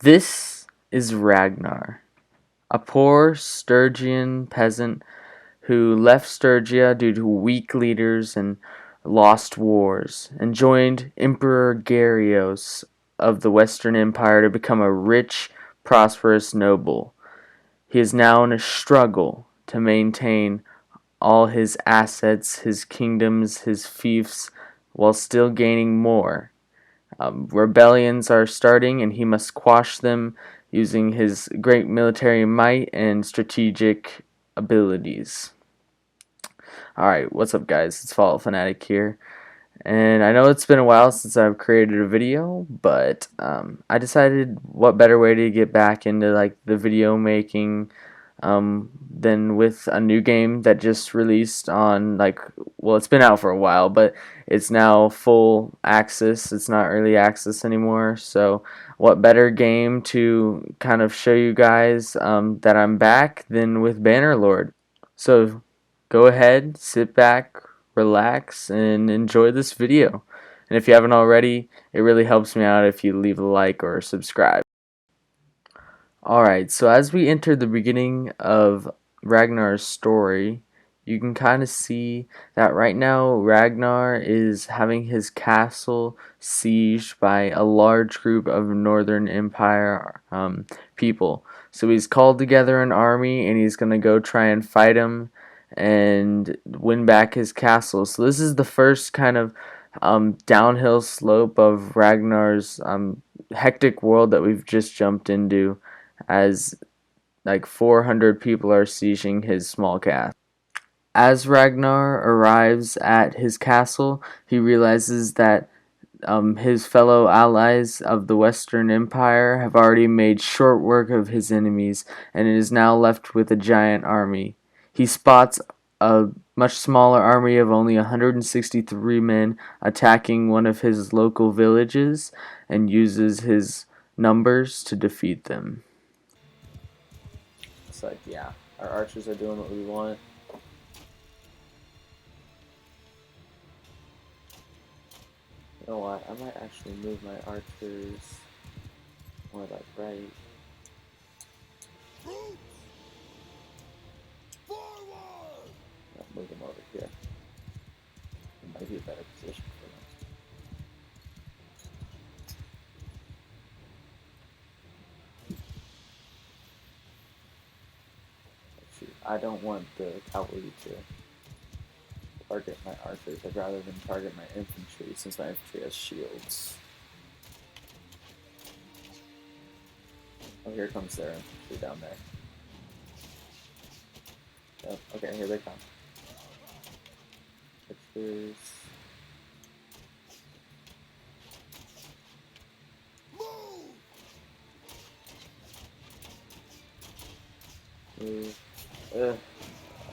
This is Ragnar, a poor Stygian peasant who left Stygia due to weak leaders and lost wars, and joined Emperor Garios of the Western Empire to become a rich, prosperous noble. He is now in a struggle to maintain all his assets, his kingdoms, his fiefs, while still gaining more. Rebellions are starting, and he must quash them using his great military might and strategic abilities. Alright, what's up guys? It's Fall Fanatic here. And I know it's been a while since I've created a video, but I decided what better way to get back into like the video making than with a new game that just released on well, it's been out for a while, but it's now full access. It's not early access anymore. So what better game to kind of show you guys that I'm back than with Bannerlord. So go ahead, sit back, relax, and enjoy this video. And if you haven't already, it really helps me out if you leave a like or subscribe. Alright, so as we enter the beginning of Ragnar's story, you can kind of see that right now Ragnar is having his castle sieged by a large group of Northern Empire people. So he's called together an army and he's going to go try and fight him and win back his castle. So this is the first kind of downhill slope of Ragnar's hectic world that we've just jumped into, as like 400 people are sieging his small castle. As Ragnar arrives at his castle, he realizes that his fellow allies of the Western Empire have already made short work of his enemies and is now left with a giant army. He spots a much smaller army of only 163 men attacking one of his local villages and uses his numbers to defeat them. It's like, yeah, our archers are doing what we want. You know what, I might actually move my archers more like right. I'll move them over here. It might be a better position for them. Shoot, I don't want the cavalry to target my archers. I'd rather than target my infantry, since my infantry has shields. Oh, here comes their infantry down there. Yep, okay, here they come. Pictures. Move.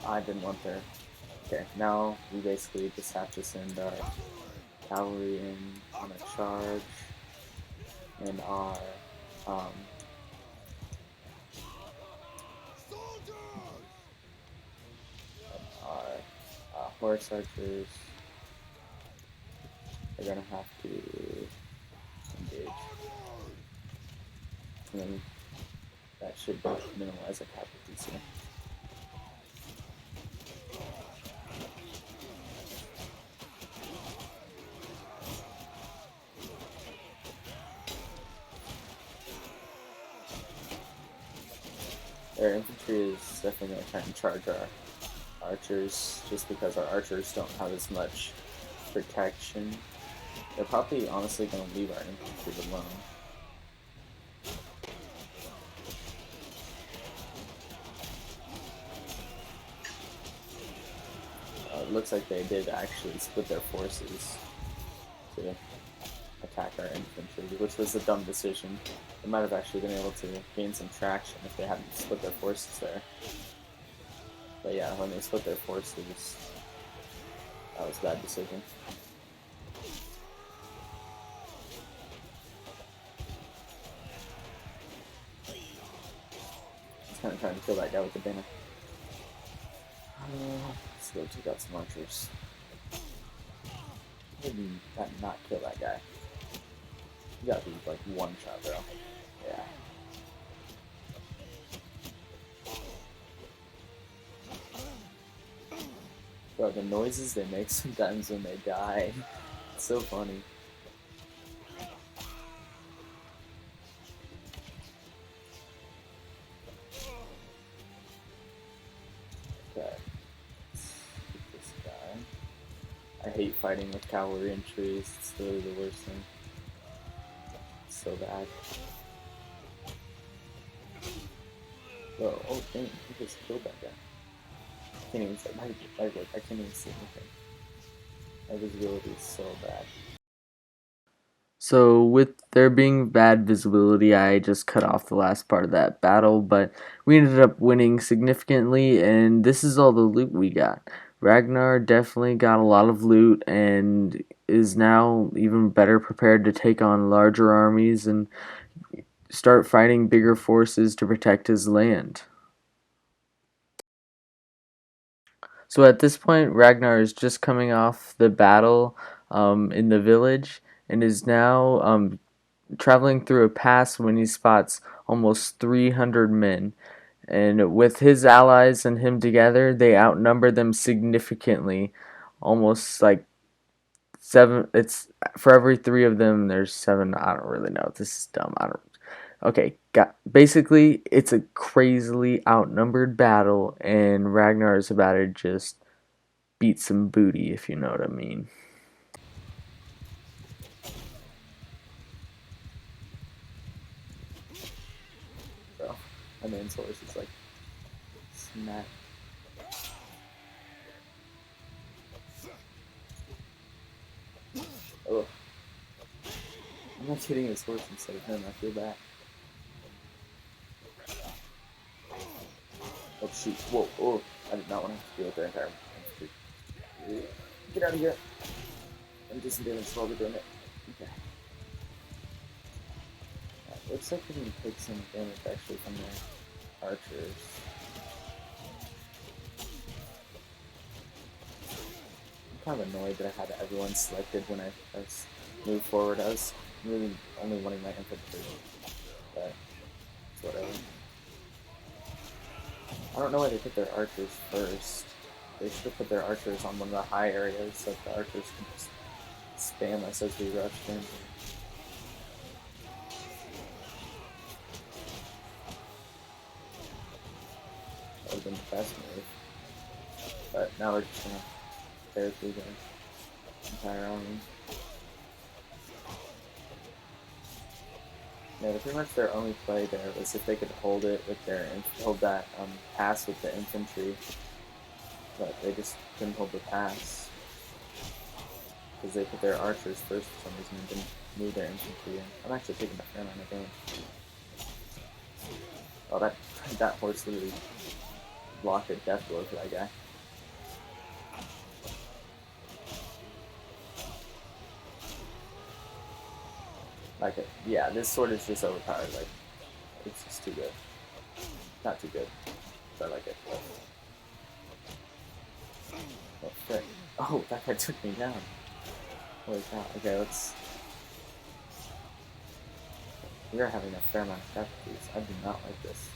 I didn't want their... Okay, now we basically just have to send our cavalry in on a charge, and our horse archers are gonna have to engage, and then that should minimize our casualties here. Their infantry is definitely going to try and charge our archers, just because our archers don't have as much protection. They're probably honestly going to leave our infantry alone. It looks like they did actually split their forces to attack our infantry, which was a dumb decision. They might have actually been able to gain some traction if they hadn't split their forces there. But yeah, when they split their forces, that was a bad decision. He's kind of trying to kill that guy with the banner. Let's go take out some archers. Maybe not kill that guy. You gotta be like one shot, bro. Yeah. Bro, the noises they make sometimes when they die. It's so funny. Okay. Let's get this guy. I hate fighting with cavalry and trees. It's literally the worst thing. It's so bad. Bro, oh dang, I just killed that guy. I can't even say, I can't even see anything. My visibility is so bad. So with there being bad visibility, I just cut off the last part of that battle, but we ended up winning significantly, and this is all the loot we got. Ragnar definitely got a lot of loot and is now even better prepared to take on larger armies and start fighting bigger forces to protect his land. So at this point, Ragnar is just coming off the battle in the village and is now traveling through a pass when he spots almost 300 men. And with his allies and him together, they outnumber them significantly. Almost like seven. It's for every three of them, there's seven. I don't really know. This is dumb. I don't. Okay, basically, it's a crazily outnumbered battle, and Ragnar is about to just beat some booty, if you know what I mean. Bro, my main source is like smack. Ugh. I'm not hitting his horse instead of him. I feel bad. Oh shoot! Whoa! Oh! I did not want to deal with their entire infantry. Get out of here! I'm just damage while we're doing it. Okay. Looks like we can take some damage actually from their archers. I'm kind of annoyed that I had everyone selected when I first moved forward. I was really only wanting my infantry, but it's whatever. I don't know why they put their archers first. They should have put their archers on one of the high areas so that the archers can just spam us as we rush in. That would have been the best move. But now we're just gonna tear through the entire army. Yeah, pretty much their only play there was if they could hold it with hold that pass with the infantry, but they just couldn't hold the pass because they put their archers first for some reason and didn't move their infantry in. I'm actually taking the fair amount of damage. Oh, that horse literally blocked a death blow for that guy. Like, yeah, this sword is just overpowered. Like, it's just too good. Not too good, but I like it. Oh, frick. Oh, that guy took me down. Holy cow. Okay, let's... We are having a fair amount of casualties. I do not like this.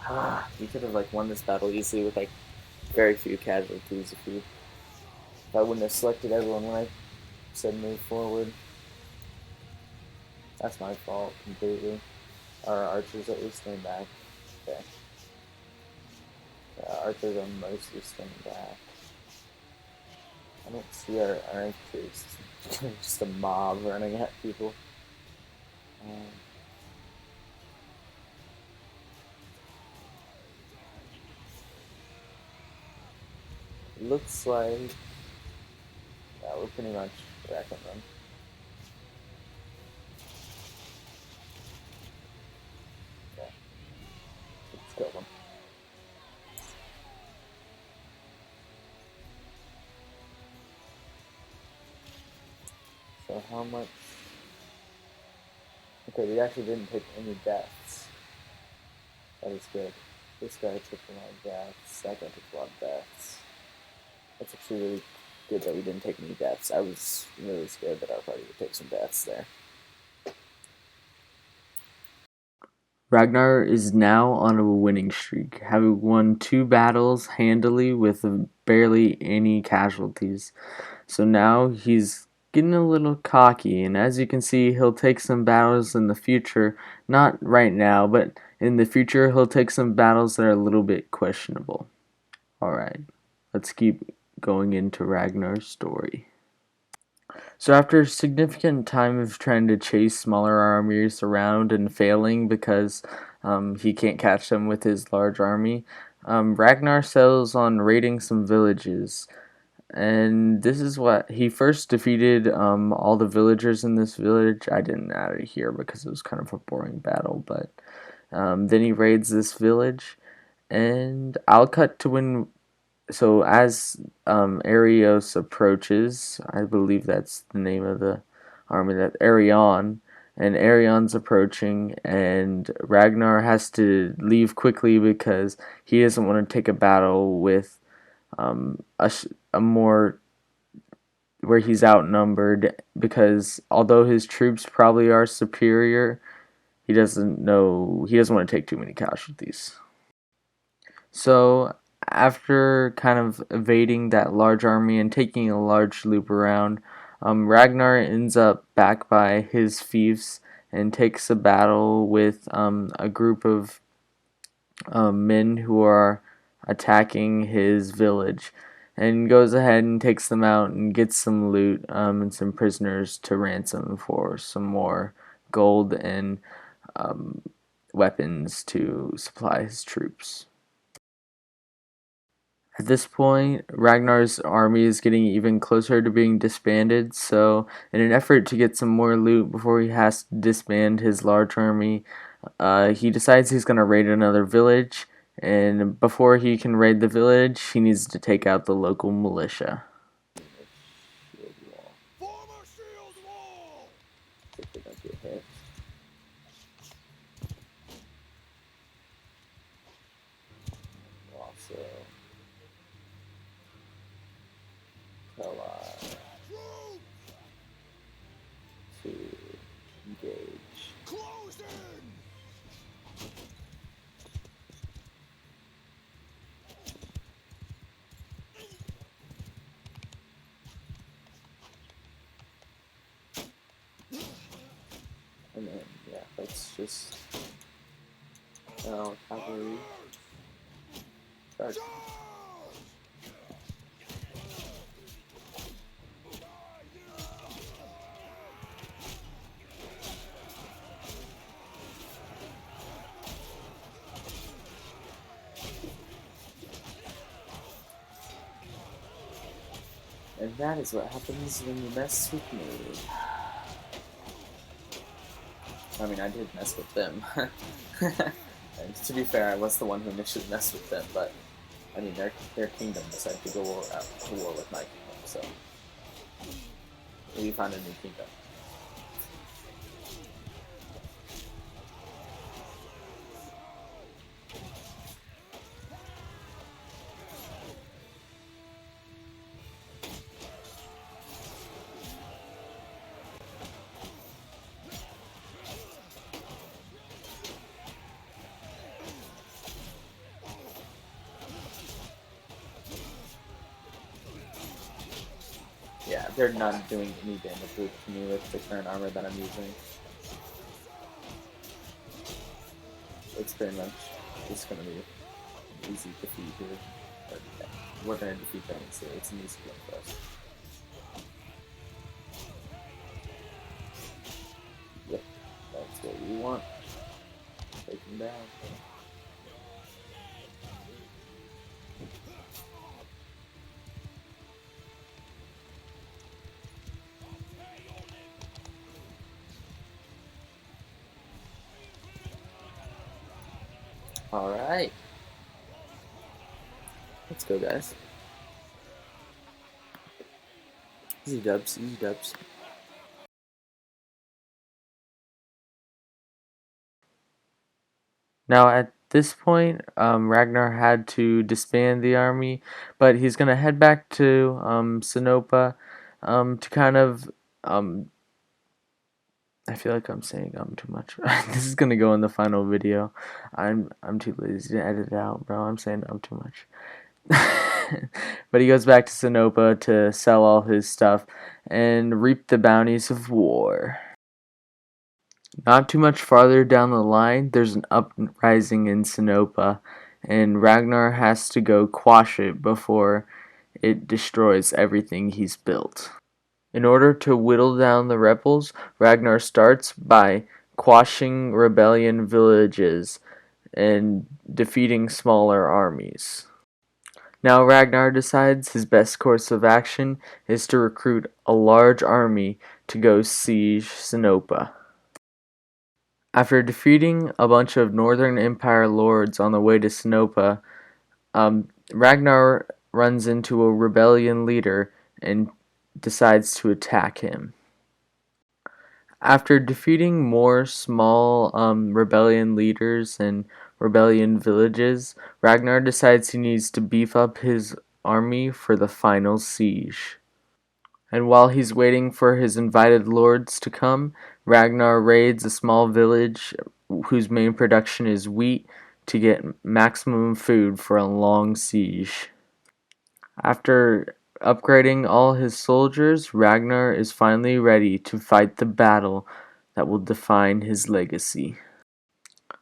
Ah, we could have, like, won this battle easily with, like, very few casualties if I wouldn't have selected everyone when I said move forward. That's my fault completely. Our archers at least staying back. Okay. Yeah, archers are mostly staying back. I don't see our infantry. It's just a mob running at people. Looks like yeah, we're pretty much wrecking them. Okay, let's kill them. So how much? Okay, we actually didn't take any deaths. That is good. This guy took a lot of deaths. That guy took a lot of deaths. That's actually really good that we didn't take any deaths. I was really scared that our party would take some deaths there. Ragnar is now on a winning streak, having won 2 battles handily with barely any casualties. So now he's getting a little cocky, and as you can see, he'll take some battles in the future. Not right now, but in the future, he'll take some battles that are a little bit questionable. Alright, let's keep going into Ragnar's story. So after a significant time of trying to chase smaller armies around and failing because he can't catch them with his large army, Ragnar settles on raiding some villages. And this is what he first defeated all the villagers in this village. I didn't add it here because it was kind of a boring battle, but then he raids this village, and I'll cut to when. So as Arios approaches, I believe that's the name of the army, that Arion, and Arion's approaching, and Ragnar has to leave quickly because he doesn't want to take a battle with a more where he's outnumbered, because although his troops probably are superior, he doesn't want to take too many casualties. So after kind of evading that large army and taking a large loop around, Ragnar ends up back by his fiefs and takes a battle with a group of men who are attacking his village, and goes ahead and takes them out and gets some loot and some prisoners to ransom for some more gold and um, weapons to supply his troops. At this point, Ragnar's army is getting even closer to being disbanded, so in an effort to get some more loot before he has to disband his large army, he decides he's going to raid another village, and before he can raid the village, he needs to take out the local militia. To engage. And then, yeah, let's just cavalry charge. And that is what happens when you mess with me. I mean, I did mess with them. And to be fair, I was the one who initially messed with them, but I mean, their kingdom decided to go to war with my kingdom, so maybe find a new kingdom. Yeah, they're not doing any damage to me with the current armor that I'm using. It's pretty much just gonna be an easy defeat here. But yeah, we're gonna defeat them, so it's an easy win for us. Yep, that's what we want. Take them down. Alright. Let's go, guys. Easy dubs, easy dubs. Now, at this point, Ragnar had to disband the army, but he's going to head back to Sinopa to kind of I feel like I'm saying too much. This is gonna go in the final video. I'm too lazy to edit it out, bro. I'm saying too much. But he goes back to Sinopa to sell all his stuff and reap the bounties of war. Not too much farther down the line, there's an uprising in Sinopa, and Ragnar has to go quash it before it destroys everything he's built. In order to whittle down the rebels, Ragnar starts by quashing rebellion villages and defeating smaller armies. Now Ragnar decides his best course of action is to recruit a large army to go siege Sinopa. After defeating a bunch of Northern Empire lords on the way to Sinopa, Ragnar runs into a rebellion leader and decides to attack him. After defeating more small rebellion leaders and rebellion villages, Ragnar decides he needs to beef up his army for the final siege. And while he's waiting for his invited lords to come, Ragnar raids a small village whose main production is wheat to get maximum food for a long siege. After upgrading all his soldiers, Ragnar is finally ready to fight the battle that will define his legacy.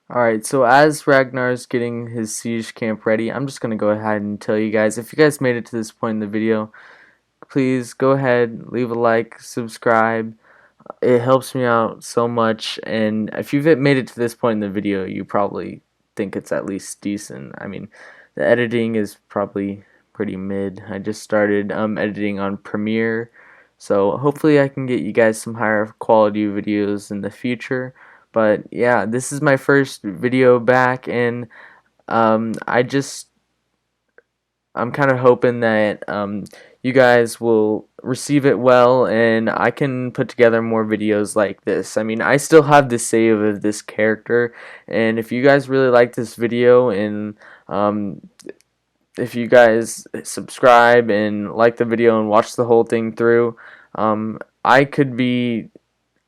Alright, so as Ragnar's getting his siege camp ready, I'm just going to go ahead and tell you guys, if you guys made it to this point in the video, please go ahead, leave a like, subscribe. It helps me out so much, and if you've made it to this point in the video, you probably think it's at least decent. I mean, the editing is probably pretty mid. I just started editing on Premiere, so hopefully I can get you guys some higher quality videos in the future. But yeah, this is my first video back, and I'm kind of hoping that you guys will receive it well, and I can put together more videos like this. I mean, I still have the save of this character, and if you guys really like this video, and if you guys subscribe and like the video and watch the whole thing through, I could be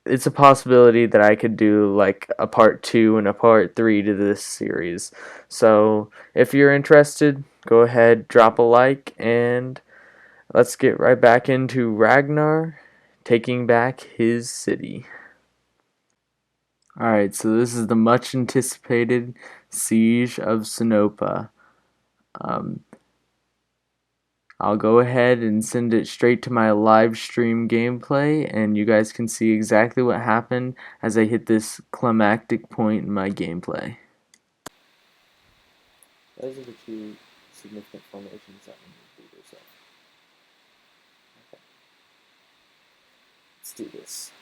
it's a possibility that I could do like a part 2 and a part 3 to this series. So if you're interested, go ahead, drop a like, and let's get right back into Ragnar taking back his city. Alright, so this is the much anticipated siege of Sinopa. I'll go ahead and send it straight to my live stream gameplay, and you guys can see exactly what happened as I hit this climactic point in my gameplay. Those are the two significant formations that we need to do. So, okay. Let's do this.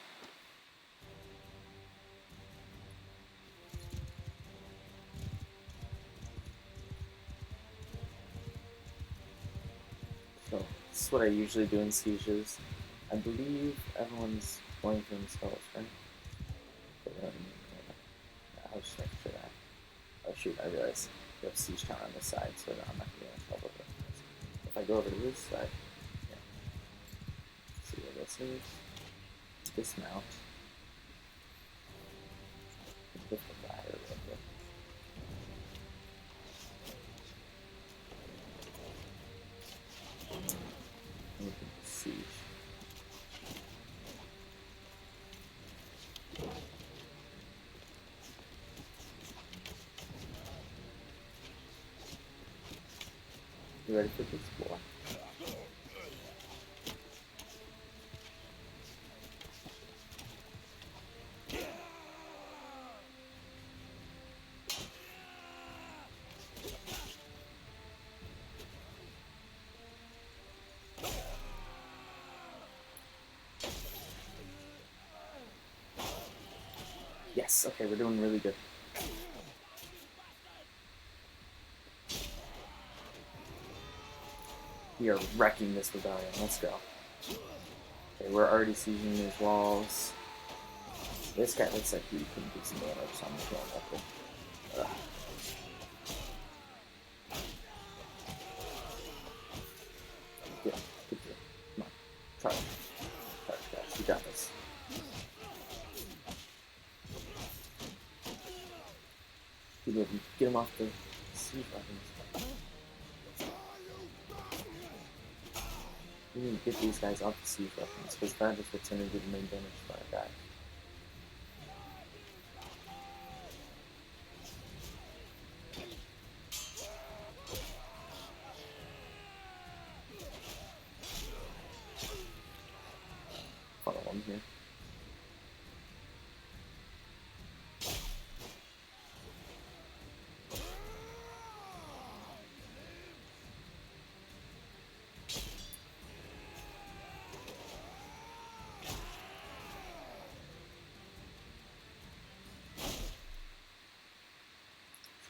So, this is what I usually do in sieges. I believe everyone's going for themselves, right? I'll just make sure that. Oh shoot, I realized we have siege town on this side, so I'm not going to be able to help over this. If I go over to this side, yeah. See where this is. Dismount. Lift the ladder a little bit. And we can siege. You ready for this war? Yes, okay, we're doing really good. We are wrecking this rebellion. Let's go. Okay, we're already sieging these walls. This guy looks like he can do some damage, so I'm just going up there. Yeah, good deal. Come on. Charge. Charge, guys. We got this. get him off the siege weapons. We need to get these guys off the siege weapons, because that is what's going to do the main damage to our guys. Follow one here.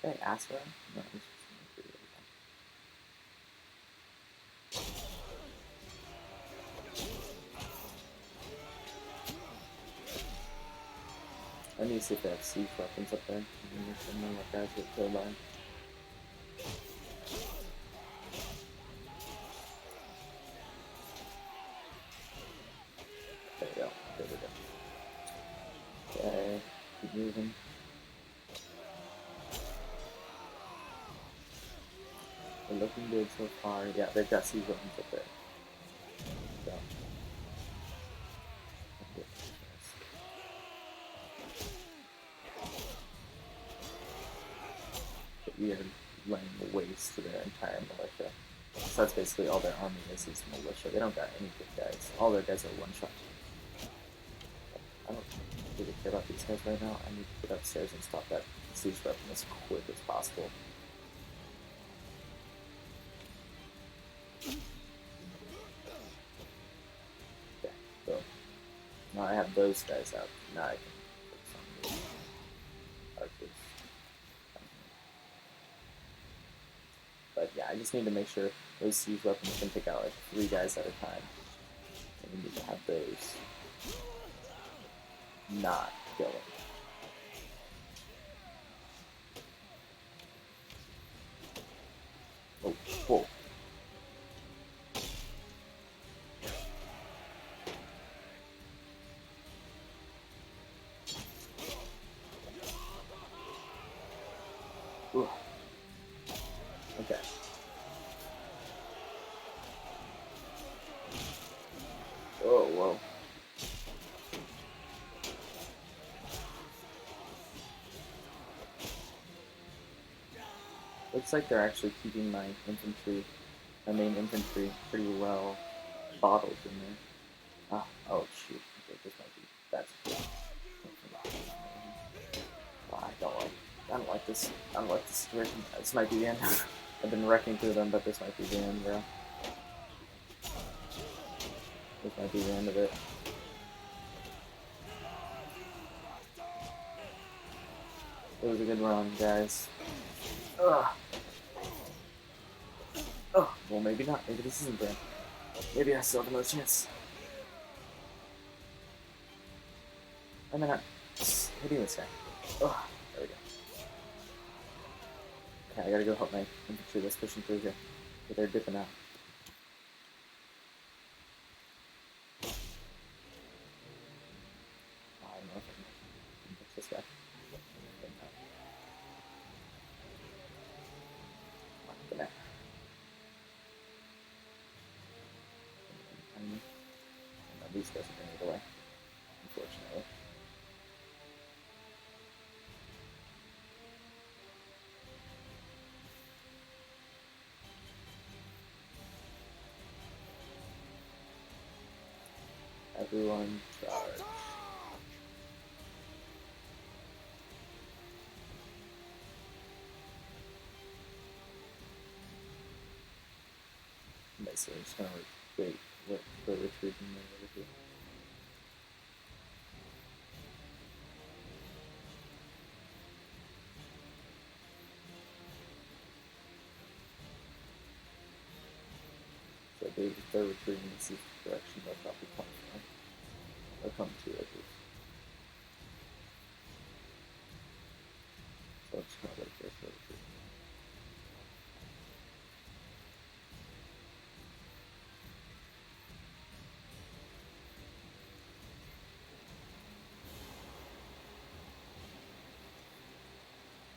Should I ask her? No, he's just going to do it. I need to see if they have siege weapons up there. I know what guys get killed by. There we go. There we go. Okay, keep moving. They're looking good so far. Yeah, they've got siege weapons up there. So. But we are laying waste to their entire militia. So that's basically all their army is militia. They don't got any good guys. All their guys are one shot. I don't really care about these guys right now. I need to get upstairs and stop that siege weapon as quick as possible. Okay, so now I have those guys out. Now I can focus on these archers. But yeah, I just need to make sure those siege weapons can take out like 3 guys at a time. And we need to have those not killing. Oh, whoa. Ooh. Okay. Oh, whoa. Looks like they're actually keeping my infantry, my main infantry, pretty well bottled in there. Ah, oh shoot. Okay, this might be, that's good. Oh, I don't like this. I don't like this situation. This might be the end. I've been wrecking through them, but this might be the end, bro. This might be the end of it. It was a good run, guys. Ugh. Oh, well, maybe not. Maybe this isn't the end. Maybe I still have another chance. I'm not hitting this guy. Oh, there we go. Okay, I gotta go help my infantry that's pushing through here. But they're dipping out. Oh, I don't know if I can fix this guy. These guys are bringing it away, unfortunately. Everyone charge. Basically, I'm just gonna wait for retreating over here. So if they're retreating in this direction, they'll probably come from. They'll come to it. So I'm just gonna wait there for retreat.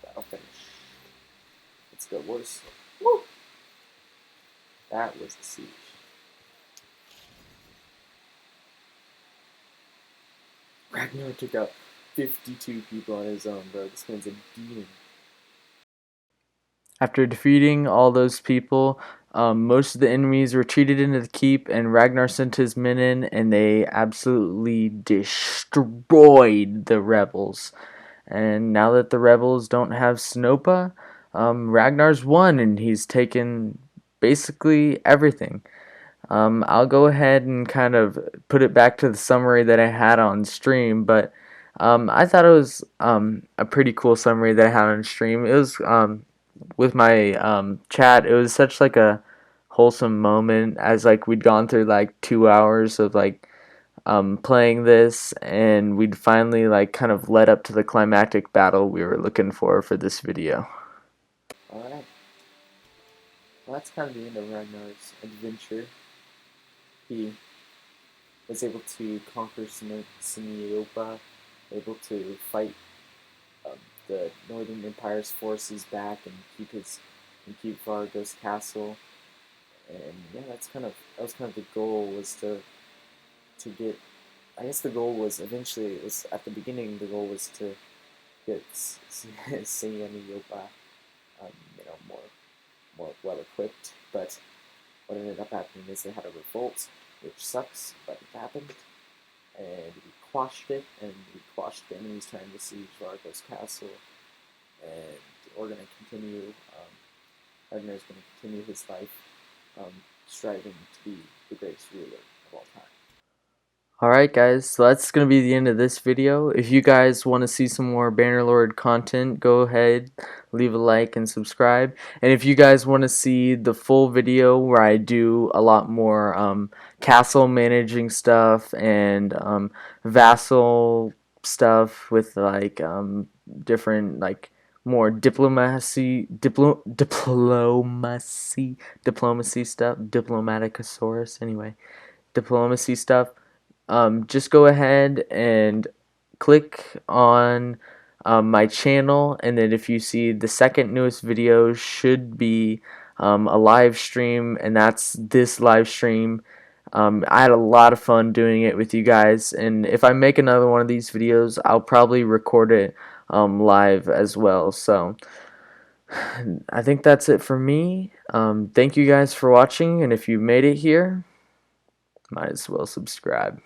That'll finish. go, boys. Woo! That was a siege. Ragnar took out 52 people on his own, bro. This man's a demon. After defeating all those people, most of the enemies retreated into the keep, and Ragnar sent his men in, and they absolutely destroyed the rebels. And now that the rebels don't have Snopa, Ragnar's won, and he's taken basically everything. I'll go ahead and kind of put it back to the summary that I had on stream, but I thought it was a pretty cool summary that I had on stream. It was with my chat. It was such like a wholesome moment, as like we'd gone through like 2 hours of like playing this, and we'd finally like kind of led up to the climactic battle we were looking for this video. Alright, well, that's kind of the end of Ragnar's adventure. He was able to conquer Siniopa, able to fight the Northern Empire's forces back and keep Vargo's castle. And yeah, that was kind of the goal, was to get. I guess the goal was eventually, it was at the beginning, the goal was to get Siniopa, more well equipped. But what ended up happening is they had a revolt, which sucks, but it happened, and we quashed it, and we quashed the enemies trying to siege Vargo's castle, and we're going to continue, Ragnar's going to continue his life, striving to be the greatest ruler of all time. Alright guys, so that's going to be the end of this video. If you guys want to see some more Bannerlord content, go ahead, leave a like and subscribe. And if you guys want to see the full video where I do a lot more castle managing stuff and vassal stuff with like different like more diplomacy stuff, Diplomaticosaurus, anyway, diplomacy stuff, just go ahead and click on my channel, and then if you see the second newest video should be a live stream, and that's this live stream. I had a lot of fun doing it with you guys, and if I make another one of these videos, I'll probably record it live as well. So I think that's it for me. Thank you guys for watching, and if you made it here, might as well subscribe.